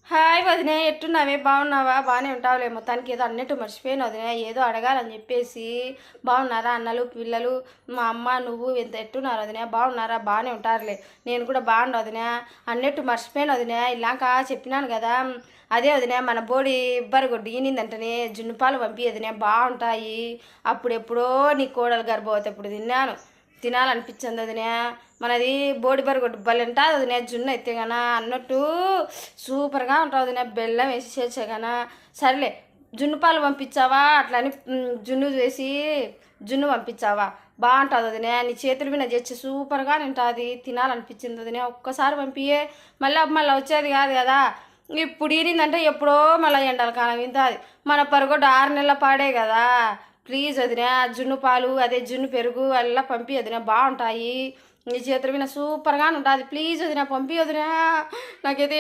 Hi వదినే, ఎట్టున్నావే? బాగున్నావా? బాగానే ఉంటావులే. మొత్తానికి ఏదో అన్నట్టు మర్చిపోయాను వదినే, ఏదో అడగాలని చెప్పేసి. బాగున్నారా అన్నలు పిల్లలు, మా అమ్మ నువ్వు ఎంత ఎట్టున్నారు వదినే? బాగున్నారా? బాగానే ఉంటారులే. నేను కూడా బాగుండు వదినే. అన్నట్టు మర్చిపోయాను వదినే, ఇలాక చెప్పినాను కదా. అదే వదినే, మన బోడి ఇబ్బరగొడ్డు ఈనిందంటనే జున్నుపాలు పంపి వదినే, బాగుంటాయి. అప్పుడెప్పుడో నీ కోడలు గర్భవతి అప్పుడు తిన్నాను, తినాలనిపించింది వదినే. మనది బోడి బరగొడ్డు భలే ఉంటుంది వదినే, జున్ను అయితే కన్నా అన్నట్టు సూపర్గా ఉంటుంది వదినే, బెల్లం వేసి చేసే కన్నా. సరేలే, జున్ను పాలు పంపించావా? అట్లని జున్ను చేసి జున్ను పంపించావా? బాగుంటుంది వదినే, నీ చేతుల మీద చేసి సూపర్గా ఉంటుంది, తినాలనిపించింది వదినే. ఒక్కసారి పంపియే, మళ్ళీ వచ్చేది కాదు కదా. ఇప్పుడు ఈరిందంటే ఎప్పుడో మళ్ళీ ఎండాలి కాలం ఇంతది. మన పరగొడ్డు 6 నెలల పాడే కదా. ప్లీజ్ వదినా, జున్ను పాలు అదే జున్ను పెరుగు అలా పంపి వదినా, బాగుంటాయి. నీ చేతుల మీద సూపర్గా ఉంటుంది. ప్లీజ్ వదినా, పంపి వదినా. నాకైతే